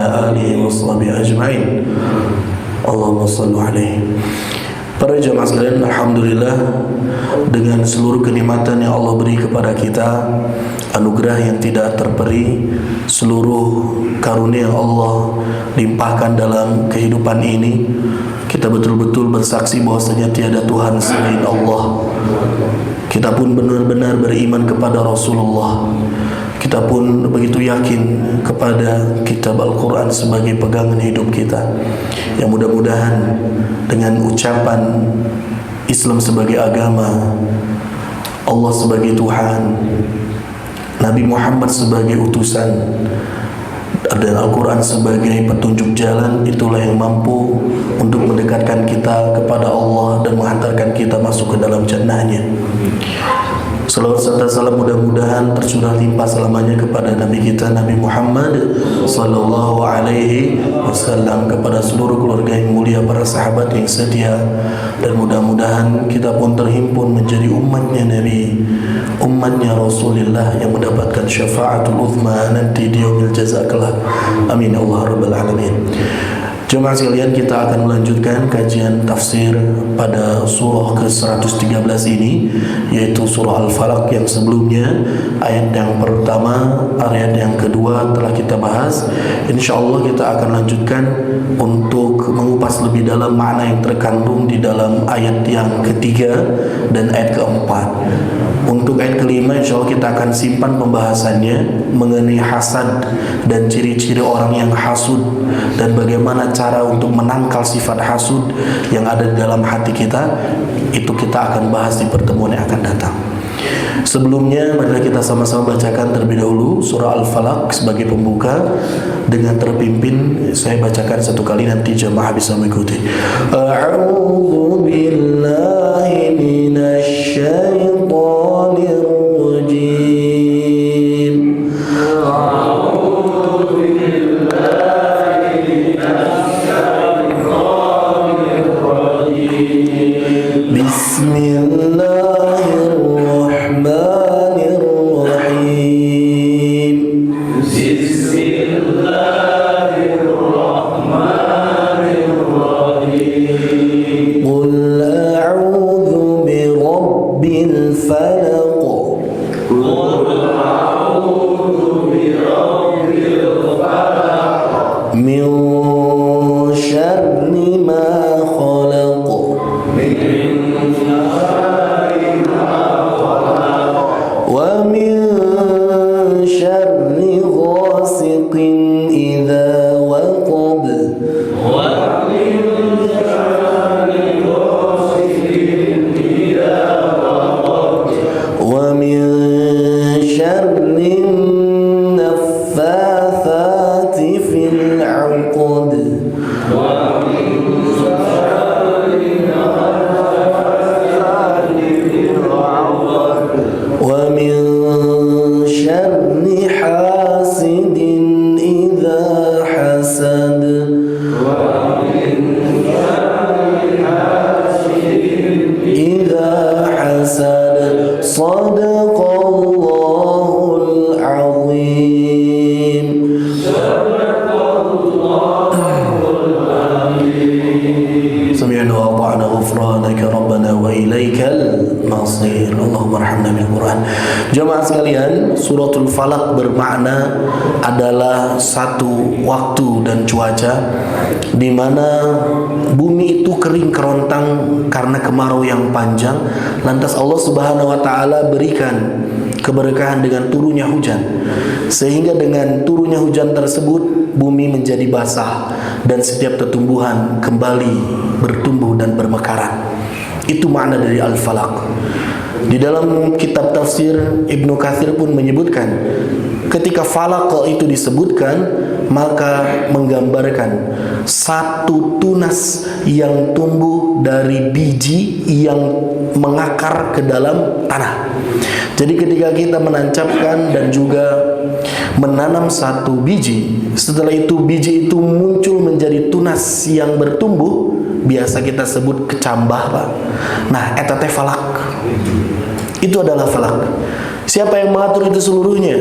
alihi washabihi ajma'in. Allahumma shalli alaihi. Para jemaah sekalian, alhamdulillah dengan seluruh kenikmatan yang Allah beri kepada kita, anugerah yang tidak terperi, seluruh karunia yang Allah limpahkan dalam kehidupan ini, kita betul-betul bersaksi bahwasanya tiada Tuhan selain Allah. Kita pun benar-benar beriman kepada Rasulullah. Kita pun begitu yakin kepada kitab Al-Quran sebagai pegangan hidup kita. Yang mudah-mudahan dengan ucapan Islam sebagai agama, Allah sebagai Tuhan, Nabi Muhammad sebagai utusan, dan Al-Quran sebagai petunjuk jalan, itulah yang mampu untuk mendekatkan kita kepada Allah dan menghantarkan kita masuk ke dalam jannahnya. Salawat serta salam mudah-mudahan tercurah limpah selamanya kepada Nabi kita Nabi Muhammad sallallahu alaihi wasallam, kepada seluruh keluarga yang mulia, para sahabat yang setia, dan mudah-mudahan kita pun terhimpun menjadi umatnya Nabi, umatnya Rasulullah yang mendapatkan syafaatul uzma nanti di yaumil jaza kelak. Amin ya Allah rabbal alamin. Jemaah sekalian, kita akan melanjutkan kajian tafsir pada surah ke-113 ini, yaitu surah Al-Falaq. Yang sebelumnya ayat yang pertama, ayat yang kedua telah kita bahas. InsyaAllah kita akan lanjutkan untuk mengupas lebih dalam makna yang terkandung di dalam ayat yang ketiga dan ayat keempat. Untuk ayat kelima insyaAllah kita akan simpan pembahasannya mengenai hasad dan ciri-ciri orang yang hasud, dan bagaimana cara untuk menangkal sifat hasud yang ada di dalam hati kita. Itu kita akan bahas di pertemuan yang akan datang. Sebelumnya mari kita sama-sama bacakan terlebih dahulu surah Al-Falaq sebagai pembuka. Dengan terpimpin saya bacakan satu kali, nanti jemaah bisa mengikuti. A'udzu billahi minasy syaithanir rajim. A'udzu billahi minasy syaithanir rajim. Bismillahirrahmanirrahim. Bismillahirrahmanirrahim. Qul a'udzu birabbil falaq. Qul a'udzu birabbil falaq. Min syarri ma khalaq. ومن شر غاسق إذا وقب. ومن شر النفاثات في العقد. ومن شر حاسد إذا حسد. إذا حسد. صدق الله العظيم. سمعنا وأطعنا غفرانك ربنا وإليك المصير. اللهم ارحمنا بالقرآن. Jemaah sekalian, suratul Falaq bermakna adalah satu waktu dan cuaca di mana bumi itu kering kerontang karena kemarau yang panjang. Lantas Allah Subhanahu wa taala berikan keberkahan dengan turunnya hujan, sehingga dengan turunnya hujan tersebut bumi menjadi basah dan setiap tumbuhan kembali bertumbuh dan bermekaran. Itu makna dari Al-Falaq. Di dalam kitab tafsir Ibnu Katsir pun menyebutkan, ketika falaq itu disebutkan, maka menggambarkan satu tunas yang tumbuh dari biji yang mengakar ke dalam tanah. Jadi ketika kita menancapkan dan juga menanam satu biji, setelah itu biji itu muncul menjadi tunas yang bertumbuh, biasa kita sebut kecambah, Pak. Nah, eta teh falaq. Itu adalah falaq. Siapa yang mengatur itu seluruhnya?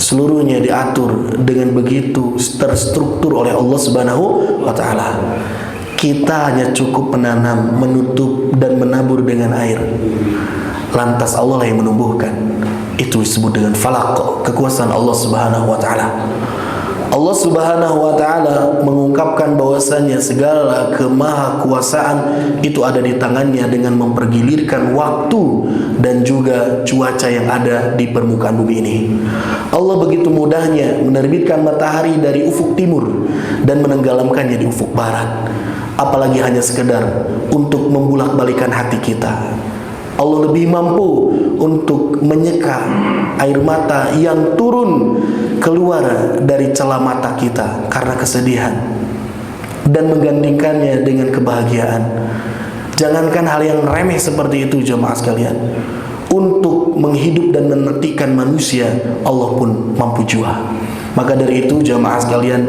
seluruhnya diatur dengan begitu terstruktur oleh Allah Subhanahu wa taala. Kita hanya cukup menanam, menutup dan menabur dengan air. Lantas Allah lah yang menumbuhkan. Itu disebut dengan falaq, kekuasaan Allah Subhanahu wa taala. Allah Subhanahu wa taala mengungkapkan bahwasannya segala kemahakuasaan itu ada di tangannya dengan mempergilirkan waktu dan juga cuaca yang ada di permukaan bumi ini. Allah begitu mudahnya menerbitkan matahari dari ufuk timur dan menenggelamkannya di ufuk barat. Apalagi hanya sekedar untuk membulak-balikan hati kita. Allah lebih mampu untuk menyeka air mata yang turun keluar dari celah mata kita karena kesedihan dan menggantikannya dengan kebahagiaan. Jangankan hal yang remeh seperti itu jemaah sekalian, untuk menghidup dan menetikkan manusia Allah pun mampu jua. Maka dari itu jemaah sekalian,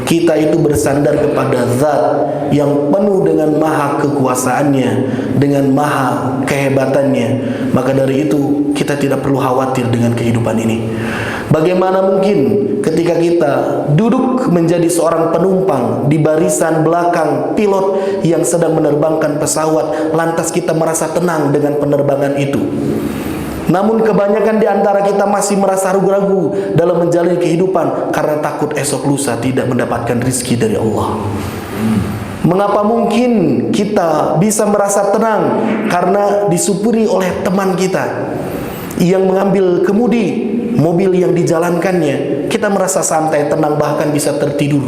kita itu bersandar kepada zat yang penuh dengan maha kekuasaannya, dengan maha kehebatannya. Maka dari itu kita tidak perlu khawatir dengan kehidupan ini. Bagaimana mungkin ketika kita duduk menjadi seorang penumpang di barisan belakang pilot yang sedang menerbangkan pesawat, lantas kita merasa tenang dengan penerbangan itu. Namun kebanyakan di antara kita masih merasa ragu-ragu dalam menjalani kehidupan karena takut esok lusa tidak mendapatkan rizki dari Allah. Mengapa mungkin kita bisa merasa tenang? Karena disupuri oleh teman kita yang mengambil kemudi mobil yang dijalankannya. Kita merasa santai, tenang, bahkan bisa tertidur.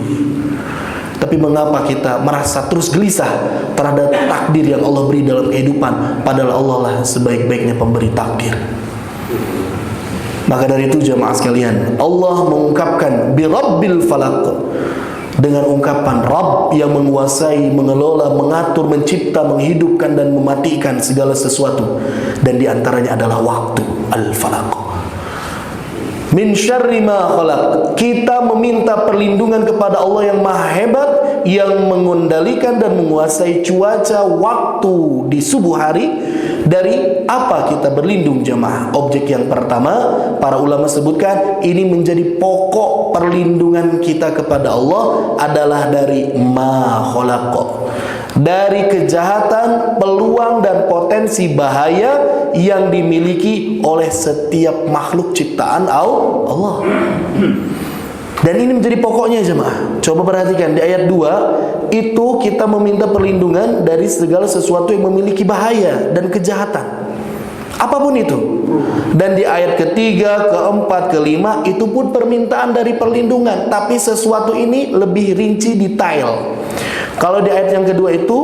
Tapi mengapa kita merasa terus gelisah terhadap takdir yang Allah beri dalam kehidupan, padahal Allah lah sebaik-baiknya pemberi takdir. Maka dari itu jemaah sekalian, Allah mengungkapkan birabbil falaq, dengan ungkapan Rabb yang menguasai, mengelola, mengatur, mencipta, menghidupkan dan mematikan segala sesuatu, dan diantaranya adalah waktu, al-falaq. Min syarri ma khalaq. Kita meminta perlindungan kepada Allah yang maha hebat, yang mengendalikan dan menguasai cuaca waktu di subuh hari. Dari apa kita berlindung jemaah? Objek yang pertama, para ulama sebutkan ini menjadi pokok perlindungan kita kepada Allah adalah dari ma khalaq, dari kejahatan, peluang dan potensi bahaya yang dimiliki oleh setiap makhluk ciptaan Allah. Dan ini menjadi pokoknya jemaah. Coba perhatikan di ayat 2, itu kita meminta perlindungan dari segala sesuatu yang memiliki bahaya dan kejahatan, apapun itu. Dan di ayat ketiga, keempat, kelima, itu pun permintaan dari perlindungan, tapi sesuatu ini lebih rinci detail. Kalau di ayat yang kedua itu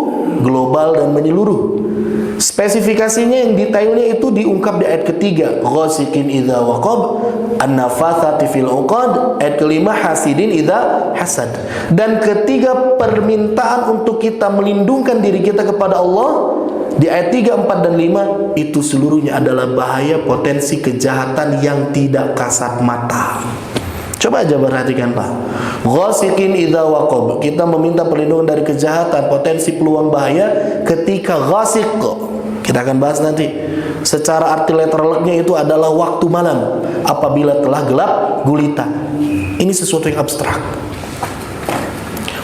global dan menyeluruh. Spesifikasinya yang detailnya itu diungkap di ayat ketiga, ghasikin idza waqab, an-nafathati fil uqad. Ayat kelima, hasidin idza hasad. Dan ketiga permintaan untuk kita melindungkan diri kita kepada Allah di ayat 3, 4 dan 5 itu seluruhnya adalah bahaya, potensi kejahatan yang tidak kasat mata. Coba aja perhatikan Pak. Ghasikin idza waqab, kita meminta perlindungan dari kejahatan, potensi peluang bahaya ketika ghasiq. Kita akan bahas nanti. Secara arti letternya itu adalah waktu malam, apabila telah gelap gulita. Ini sesuatu yang abstrak.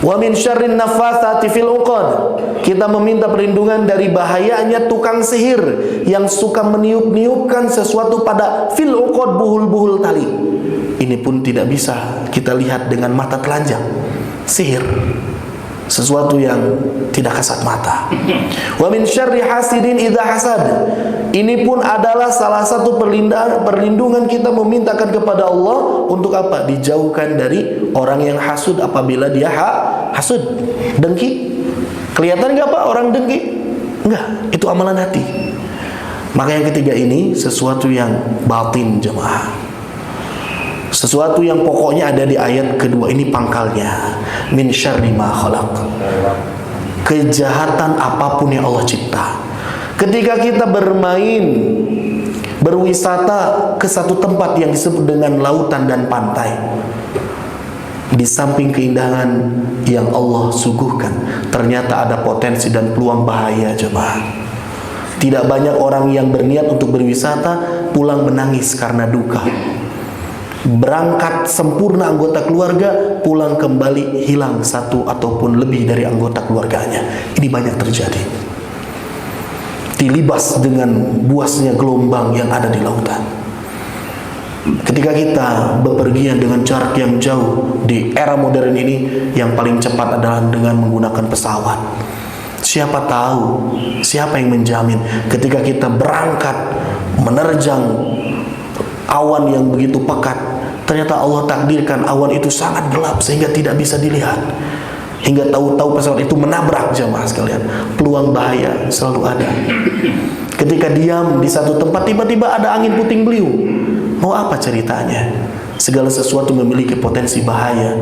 Wa min syarrin nafathati fil uqad, kita meminta perlindungan dari bahayanya tukang sihir yang suka meniup-niupkan sesuatu pada fil uqad, buhul-buhul tali. Ini pun tidak bisa kita lihat dengan mata telanjang. Sihir, sesuatu yang tidak kasat mata. Wa min syarri hasidin idza hasad, ini pun adalah salah satu perlindungan kita memintakan kepada Allah untuk apa? Dijauhkan dari orang yang hasud apabila dia hasud, dengki. Kelihatan enggak Pak orang dengki? Enggak, itu amalan hati. Maka yang ketiga ini sesuatu yang batin jemaah. Sesuatu yang pokoknya ada di ayat kedua ini pangkalnya. Min syarri ma khalaq. Kejahatan apapun yang Allah cipta. Ketika kita bermain, berwisata ke satu tempat yang disebut dengan lautan dan pantai, di samping keindahan yang Allah suguhkan, ternyata ada potensi dan peluang bahaya jemaah. Tidak banyak orang yang berniat untuk berwisata pulang menangis karena duka. berangkat sempurna anggota keluarga, pulang kembali hilang satu ataupun lebih dari anggota keluarganya. Ini banyak terjadi. Dilibas dengan buasnya gelombang yang ada di lautan. Ketika kita bepergian dengan jarak yang jauh di era modern ini, yang paling cepat adalah dengan menggunakan pesawat. Siapa tahu, siapa yang menjamin ketika kita berangkat menerjang awan yang begitu pekat, ternyata Allah takdirkan awan itu sangat gelap sehingga tidak bisa dilihat, hingga tahu-tahu pesawat itu menabrak jamaah sekalian. Peluang bahaya selalu ada. Ketika diam di satu tempat, tiba-tiba ada angin puting beliung. Mau apa ceritanya? Segala sesuatu memiliki potensi bahaya.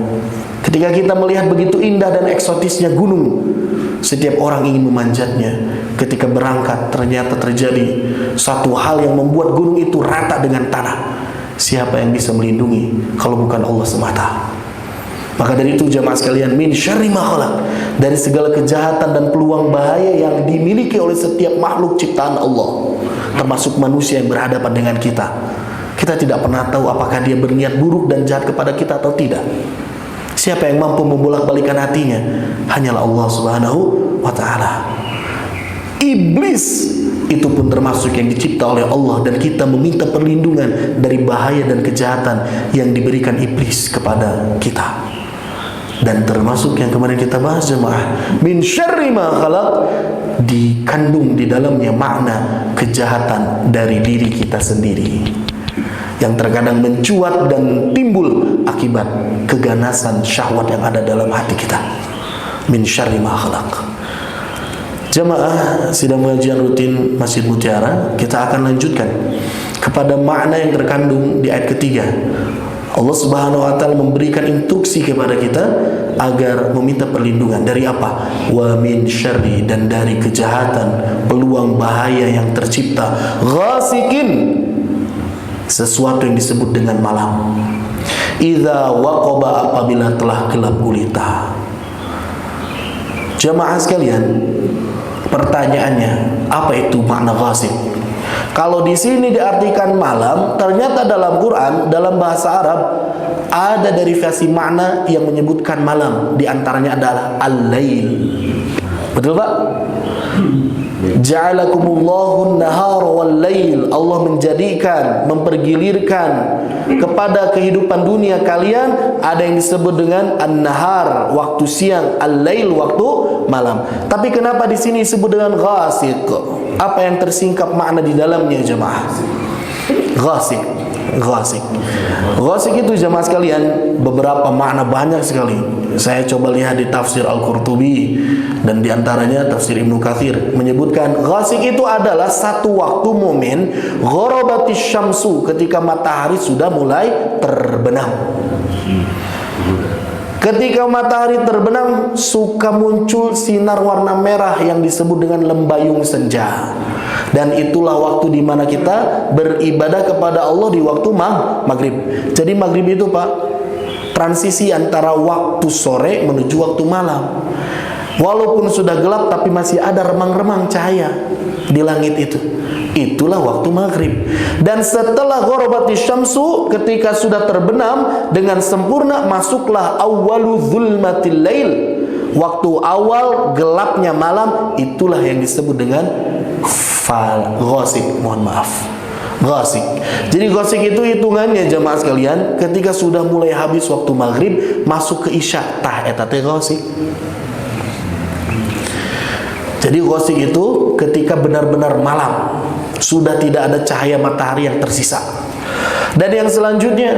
Ketika kita melihat begitu indah dan eksotisnya gunung, setiap orang ingin memanjatnya. Ketika berangkat, ternyata terjadi satu hal yang membuat gunung itu rata dengan tanah. Siapa yang bisa melindungi kalau bukan Allah semata? Maka dari itu jamaah sekalian, min syarri ma khalaq, dari segala kejahatan dan peluang bahaya yang dimiliki oleh setiap makhluk ciptaan Allah, termasuk manusia yang berhadapan dengan kita. Kita tidak pernah tahu apakah dia berniat buruk dan jahat kepada kita atau tidak. Siapa yang mampu membolak-balikan hatinya? Hanyalah Allah Subhanahu wa ta'ala. Iblis itu pun termasuk yang dicipta oleh Allah, dan kita meminta perlindungan dari bahaya dan kejahatan yang diberikan iblis kepada kita. Dan termasuk yang kemarin kita bahas jemaah, min syarri ma khalaq, dikandung di dalamnya makna kejahatan dari diri kita sendiri, yang terkadang mencuat dan timbul akibat keganasan syahwat yang ada dalam hati kita. Min syarri ma khalaq. Jamaah sidang pengajian rutin Masjid Mutiara, kita akan lanjutkan kepada makna yang terkandung di ayat ketiga. Allah Subhanahu wa ta'ala memberikan instruksi kepada kita agar meminta perlindungan dari apa? Wa min syarri, dan dari kejahatan, peluang bahaya yang tercipta, ghasikin, sesuatu yang disebut dengan malam, idza waqaba, apabila telah gelap gulita. Jamaah sekalian, pertanyaannya, apa itu makna ghasib? Kalau di sini diartikan malam, ternyata dalam Quran, dalam bahasa Arab, ada derivasi makna yang menyebutkan malam. Di antaranya adalah al-lail. Betul Pak? Ja'alakumullahu an-nahar wal-lail. Allah menjadikan, mempergilirkan kepada kehidupan dunia kalian ada yang disebut dengan an-nahar, waktu siang, al-lail, waktu malam. Tapi kenapa di sini disebut dengan ghasiq? Apa yang tersingkap makna di dalamnya jemaah? Ghasiq. Ghasiq itu jemaah sekalian beberapa makna, banyak sekali. Saya coba lihat di tafsir Al-Qurtubi, dan diantaranya tafsir Ibnu Katsir menyebutkan ghasiq itu adalah satu waktu momen gharabatis syamsu, ketika matahari sudah mulai terbenam. Ketika matahari terbenam, suka muncul sinar warna merah yang disebut dengan lembayung senja. Dan itulah waktu di mana kita beribadah kepada Allah di waktu maghrib. Jadi maghrib itu Pak, transisi antara waktu sore menuju waktu malam. Walaupun sudah gelap, tapi masih ada remang-remang cahaya di langit itu. Itulah waktu maghrib. Dan setelah gharabatis syamsu, ketika sudah terbenam dengan sempurna, masuklah awwalu zulmatil lail, waktu awal gelapnya malam. Itulah yang disebut dengan ghasik. Mohon maaf, ghasik. Jadi ghasik itu hitungannya jemaah sekalian, ketika sudah mulai habis waktu maghrib, masuk ke isya, tah eta teh ghasik. Jadi ghasik itu ketika benar-benar malam, sudah tidak ada cahaya matahari yang tersisa. Dan yang selanjutnya,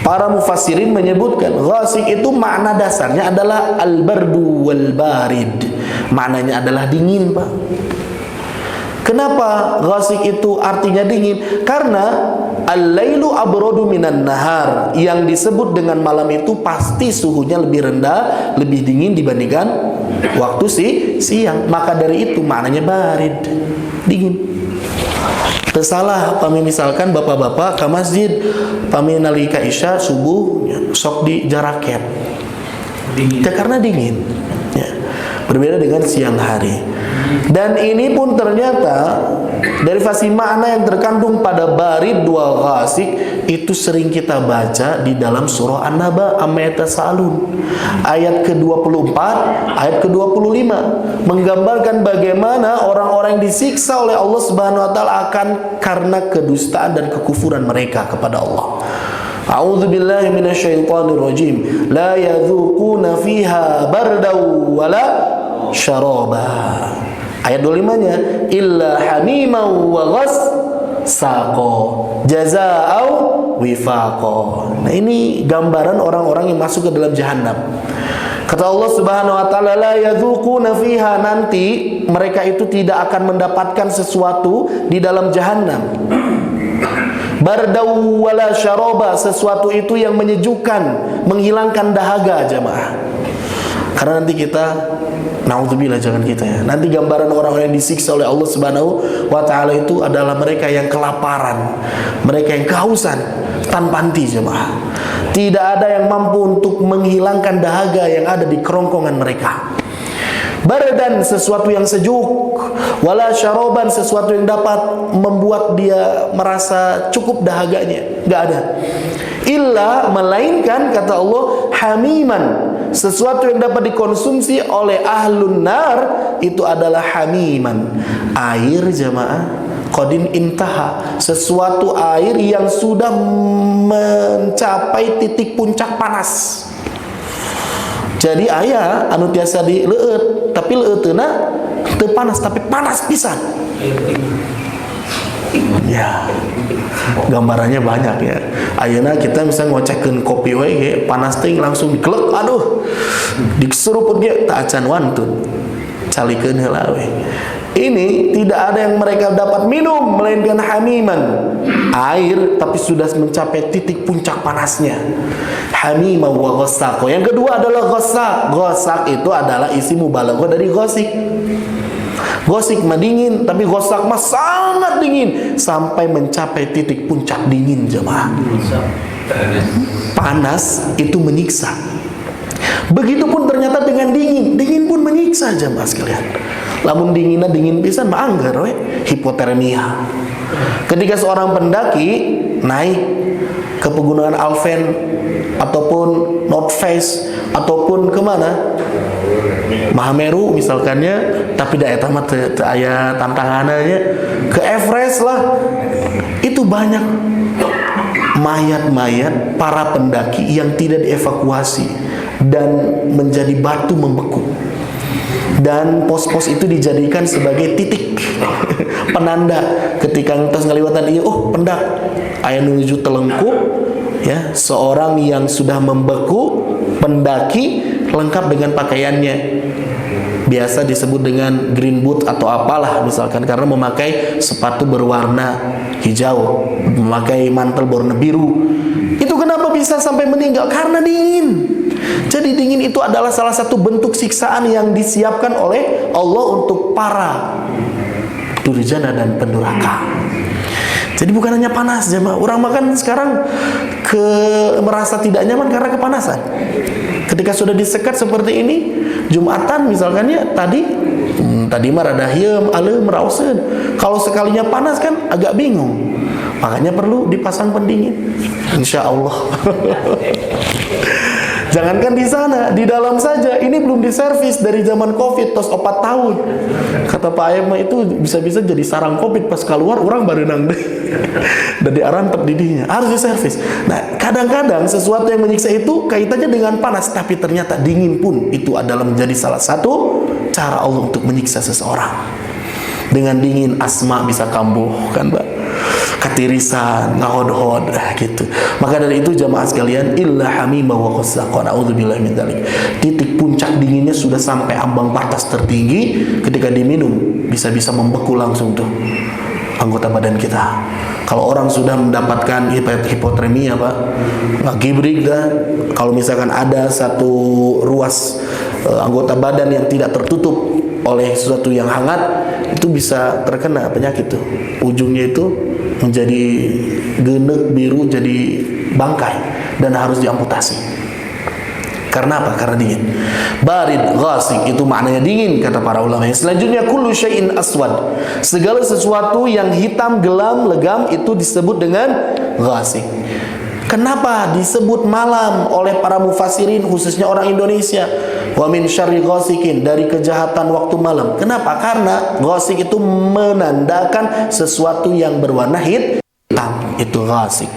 para mufassirin menyebutkan ghasik itu makna dasarnya adalah al-bardu wal barid. Maknanya adalah dingin, Pak. Kenapa ghasik itu artinya dingin? Karena al-lailu abradu minan nahar, yang disebut dengan malam itu pasti suhunya lebih rendah, lebih dingin dibandingkan waktu siang. Maka dari itu maknanya barid, dingin. Tersalah kami misalkan bapak-bapak ke masjid, kami nalika isya subuh sok di jaraket, ya, karena dingin ya. Berbeda dengan siang hari. Dan ini pun ternyata Derivasi makna yang terkandung pada barid wal ghasik itu sering kita baca di dalam surah An-Naba, amma yatasalun, ayat ke-24, ayat ke-25, menggambarkan bagaimana orang-orang yang disiksa oleh Allah Subhanahu wa taala akan karena kedustaan dan kekufuran mereka kepada Allah. A'udzubillahi minasyaitonirrajim. La yadzuquna fiha bardaw wala syaraba. Ayat 25-nya, illa hamimau wa ghassaqa jazaa'u wifaqa. Nah, ini gambaran orang-orang yang masuk ke dalam jahanam. Kata Allah Subhanahu wa taala, la yadzuquna fiha, nanti mereka itu tidak akan mendapatkan sesuatu di dalam jahanam. Bardau wala syaraba, sesuatu itu yang menyejukkan, menghilangkan dahaga, jamaah. Karena nanti kita, naudzubillah, jangan kita ya, nanti gambaran orang-orang yang disiksa oleh Allah Subhanahu wa taala itu adalah mereka yang kelaparan, mereka yang kehausan tanpa henti, jemaah. Tidak ada yang mampu untuk menghilangkan dahaga yang ada di kerongkongan mereka. Bardan, sesuatu yang sejuk, wala syaroban, sesuatu yang dapat membuat dia merasa cukup dahaganya, enggak ada. Illa, melainkan kata Allah, hamiman, sesuatu yang dapat dikonsumsi oleh ahlun nar itu adalah hamiman, air, jamaah, qadin intaha, sesuatu air yang sudah mencapai titik puncak panas. Jadi aya anu tiasa dileueut, tapi leueutna teu panas, tapi panas pisan. Ya, gambarannya banyak ya. Ayeuna kita bisa ngocekeun kopi we panas teh langsung dikelek, aduh, diseruput ge teu acan wantun. Calikeun heula we. Ini tidak ada yang mereka dapat minum melainkan hamiman, air tapi sudah mencapai titik puncak panasnya. Hamimah wa ghassaq. Yang kedua adalah ghassaq. Ghassaq itu adalah isi mubalaghah dari ghasik. Ghasik mah dingin, tapi ghassaq mah sangat dingin sampai mencapai titik puncak dingin, jemaah. Panas itu menyiksa. Begitupun ternyata dengan dingin, dingin pun menyiksa, jemaah sekalian. Lamun dinginna dingin pisan mah anggar we, hipotermia. Ketika seorang pendaki naik ke pegunungan Alpen ataupun North Face ataupun kemana, Mahameru misalkannya, tapi da eta mah teu aya tantangannya, ke Everest lah, itu banyak mayat-mayat para pendaki yang tidak dievakuasi dan menjadi batu membeku. Dan pos-pos itu dijadikan sebagai titik penanda ketika ngetos ngaliwatan ieu, oh pendak aya nuju Telengkup ya, seorang yang sudah membeku pendaki lengkap dengan pakaiannya, biasa disebut dengan green boot atau apalah misalkan, karena memakai sepatu berwarna hijau, memakai mantel berwarna biru. Itu kenapa bisa sampai meninggal? Karena dingin. Jadi dingin itu adalah salah satu bentuk siksaan yang disiapkan oleh Allah untuk para durjana dan pendurhaka. Jadi bukan hanya panas, jemaah. Orang makan sekarang merasa tidak nyaman karena kepanasan. Ketika sudah disekat seperti ini, Jumatan misalkan ya, tadi mah rada hieum, aleum, raoseun. Kalau sekalinya panas kan agak bingung. Makanya perlu dipasang pendingin. Insya Allah. Jangankan di sana, di dalam saja ini belum diservis dari zaman Covid tos 4 tahun. Kata Pak Ayam itu bisa-bisa jadi sarang Covid, pas keluar orang barenang deh. Dan diarantep didinya, harus diservis. Nah, kadang-kadang sesuatu yang menyiksa itu kaitannya dengan panas, tapi ternyata dingin pun itu adalah menjadi salah satu cara Allah untuk menyiksa seseorang. Dengan dingin asma bisa kambuh, kan Mbak? Katirisan, ngahod-hod, gitu. Maka dari itu jamaah sekalian, illa hamimah wa ghassaq, na'udzubillahi min dzalik. Titik puncak dinginnya sudah sampai ambang batas tertinggi, ketika diminum bisa-bisa membeku langsung tuh anggota badan kita. Kalau orang sudah mendapatkan hipotermia, Pak, ngagibrik dah. Kalau misalkan ada satu ruas anggota badan yang tidak tertutup oleh sesuatu yang hangat, itu bisa terkena penyakit tuh. Ujungnya itu menjadi genek biru, jadi bangkai dan harus diamputasi. Karena apa? Karena dingin. Barid, ghasik, itu maknanya dingin kata para ulama. Yang selanjutnya kullu syai'in aswad. Segala sesuatu yang hitam, gelam, legam itu disebut dengan ghasik. Kenapa disebut malam oleh para mufassirin khususnya orang Indonesia? Wa min syarri ghasikin, dari kejahatan waktu malam. Kenapa? Karena ghasik itu menandakan sesuatu yang berwarna hitam, itu ghasik.